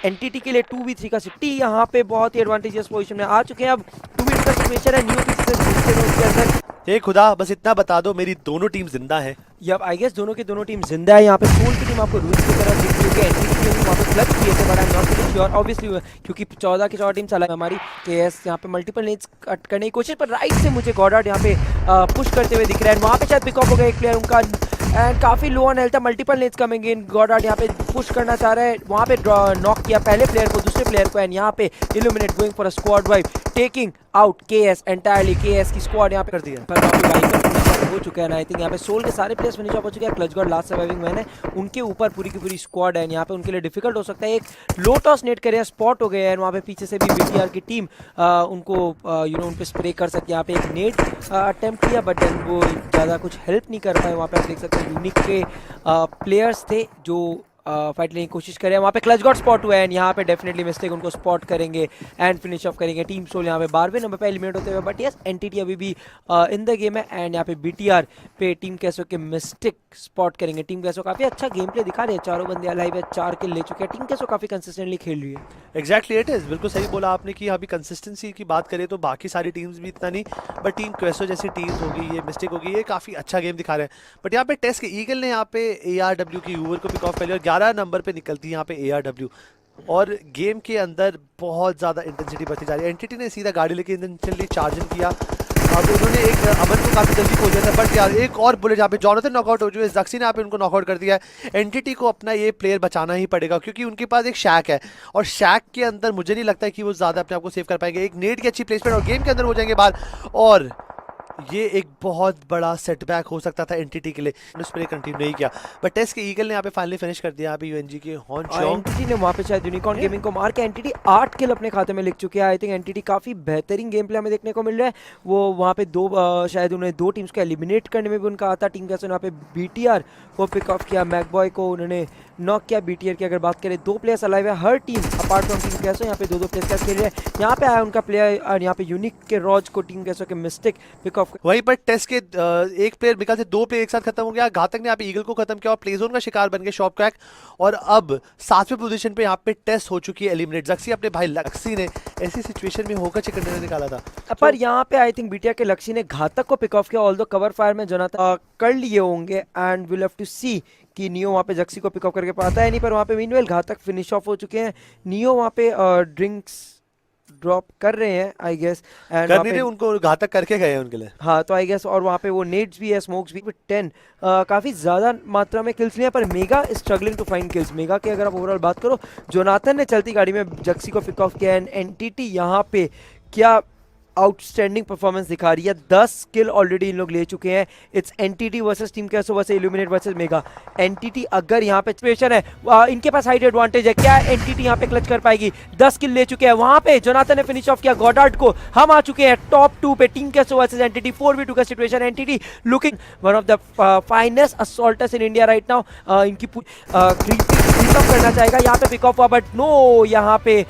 Entity के लिए 2v3 का सिटी यहाँ पे बहुत ही एडवांटेजियस पोजीशन में आ चुके हैं। अब 2v2 का सिचुएशन है, नियो पीछे से घुसते हैं उसके अंदर। हे खुदा, बस इतना बता दो मेरी दोनों टीम जिंदा है। यप, आई गेस दोनों की दोनों टीम जिंदा है। यहाँ पे सोल की टीम आपको रूल्स की तरह दिख रही है, एनटीटी की टीम वहाँ पे क्लच किए थे, but I am not really sure obviously, क्योंकि 14 की 14 टीम चला है हमारी। केएस यहाँ पे मल्टीपल नेट्स कट करने की कोशिश, पर राइट से मुझे गॉडर्ड यहाँ पे पुश करते हुए दिख रहा है। वहाँ पे शायद पिकअप हो गया एक प्लेयर उनका, एंड काफी लो ऑन हेल्थ था। मल्टीपल नेट्स कमिंग इन, गॉडर्ड यहाँ पे पुश करना चाह रहा है, वहाँ पे नॉक किया पहले प्लेयर को, दूसरे प्लेयर को, एंड यहाँ पे Illuminate going for a squad wipe, taking out KS entirely. KS की स्क्वाड यहाँ पे कर दिया, पर काफी वाइप हो चुका है। आई थिंक यहाँ पे सोल के सारे प्लेयर्स फिनिश ऑफ हो चुके हैं। Clutch God last surviving man है, उनके ऊपर पूरी की पूरी स्क्वाड है, यहाँ पे उनके लिए डिफिकल्ट हो सकता है। एक लो टॉस नेट करे स्पॉट हो गए हैं, वहाँ पे पीछे से भी बीटीआर की टीम उनको उन पे स्प्रे कर सकती है। यहाँ पे एक नेट अटेम्प्ट किया, बट देन वो ज़्यादा कुछ हेल्प नहीं कर पाए। वहाँ पे आप देख सकते हैं यूनिक के प्लेयर्स थे जो फाइट लेने की कोशिश करें। वहाँ पे क्लच गॉड स्पॉट हुआ है, एंड यहाँ पे डेफिनेटली मिस्टेक उनको स्पॉट करेंगे एंड फिनिश ऑफ करेंगे। टीम सोल यहाँ पे 12वें नंबर पे एलिमिनेट होते हुए, बट यस एनटीटी अभी भी इन द गेम है। एंड यहाँ पे बीटीआर पे टीम कैसो के मिस्टेक स्पॉट करेंगे। टीम कैसो काफी अच्छा गेम प्ले दिखा रहे हैं, चारों बंदे अलाइव है, 4 किल ले चुके हैं। टीम कैसो काफी कंसिस्टेंटली खेल रही है। एग्जैक्टली इट इज़, बिल्कुल सही बोला आपने कि अभी कंसिस्टेंसी की बात करें तो बाकी सारी टीम्स भी इतना नहीं, बट टीम क्वेसो जैसी टीम्स होगी, ये मिस्टेक होगी, ये काफ़ी अच्छा गेम दिखा रहे हैं। बट यहाँ पे टेस्ट के ईगल ने यहाँ पे ARW की यूवर को पिक ऑफ कर लिया और 11 नंबर पे निकलती है यहाँ पे ARW, और गेम के अंदर बहुत ज़्यादा इंटेंसिटी बढ़ती जा रही है। एनटीटी ने सीधा गाड़ी लेके इंटेंशनली चार्जिंग किया। अब उन्होंने एक अमन को काफी जल्दी खो दिया था, बट यार एक और बुलेट यहाँ पे जॉनथन नॉकआउट हो चुके हैं, जक्सी ने यहाँ पे उनको नॉकआउट कर दिया है। एनटीटी को अपना ये प्लेयर बचाना ही पड़ेगा, क्योंकि उनके पास एक शैक है, और शैक के अंदर मुझे नहीं लगता है कि वो ज़्यादा अपने आप को सेव कर पाएंगे। एक नेट की अच्छी प्लेसमेंट और गेम के अंदर हो जाएंगे बाहर, और ये एक बहुत बड़ा सेटबैक हो सकता था एनटीटी के लिए। स्प्रे कंटिन्यू नहीं किया, बट टेस्ट के ईगल ने यहाँ पे फाइनली फिनिश कर दिया। अभी यूएनजी के एनटीटी ने वहाँ पे शायद यूनिकॉर्न गेमिंग को मार के एनटीटी 8 किल अपने खाते में लिख चुके हैं। आई थिंक एनटीटी काफी बेहतरीन गेम प्ले हमें देखने को मिल रहा है। वो वहाँ पे शायद उन्हें 2 टीम्स को एलिमिनेट करने में भी उनका आता। टीम कैसे यहाँ पे बीटीआर को पिक ऑफ किया, मैकबॉय को उन्होंने नॉक किया। बीटीआर की अगर बात करें 2 प्लेयर्स अलाइव है हर टीम अपार्ट फ्रॉम टीम कैसो, यहाँ पे 2-2 प्लेयर्स खेल रहे हैं। यहाँ पे आया उनका प्लेयर, और यहाँ पे यूनिक के रॉज को टीम कैसो के मिस्टेक पिक ऑफ। वहीं पर टेस्ट के एक प्लेयर निकल से 2 प्लेयर एक साथ खत्म हो गया। घातक ने यहाँ पे ईगल को खत्म किया और प्लेजोन का शिकार बन गया शॉप क्रैक, और अब 7वें पोजीशन पे यहाँ पे टेस्ट हो चुकी है एलिमिनेट। जक्सी अपने भाई लक्सी ने ऐसी सिचुएशन में होकर चिकन डिनर निकाला था, पर यहाँ पे आई थिंक बीटीआर के लक्ष्य ने घातक को पिक ऑफ किया, ऑल्दो कवर फायर में जोनाथन कर लिए होंगे, एंड विल हैव टू सी कि नियो वहाँ पे जक्सी को पिकअप करके पाता है नहीं। पर वहाँ पे मीनवेल घातक फिनिश ऑफ हो चुके हैं। नियो वहाँ पे ड्रिंक्स ड्रॉप कर रहे हैं आई गेस, एंड कर नहीं रहे, उनको घातक करके गए हैं उनके लिए। हाँ तो आई गेस, और वहाँ पे वो नेट्स भी है, स्मोक्स भी। 10 काफ़ी ज़्यादा मात्रा में किल्स लिए, पर Mega struggling to find kills. Mega की अगर आप ओवरऑल बात करो, जोनाथन ने चलती गाड़ी में जक्सी को पिक ऑफ किया, एंड एनटीटी यहाँ पे क्या आउटस्टैंडिंग परफॉर्मेंस दिखा रही है। 10 किल ऑलरेडी इन लोग ले चुके हैं। It's NTT versus team Kaiso versus Illuminate versus Mega. NTT अगर यहाँ पे सिचुएशन है, इनके पास हाइट एडवांटेज है, क्या एनटीटी यहाँ पे क्लच कर पाएगी? 10 किल ले चुके हैं। वहाँ पे जोनाथन ने फिनिश ऑफ किया गॉडार्ड को। हम आ चुके हैं टॉप 2 पे, team Kaiso versus NTT 4v2 का situation. NTT looking one of the finest assaulters in India right now. इनकी क्रीप करना चाहेगा, यहाँ पे पिक ऑफ हुआ, बट नो, यहाँ पे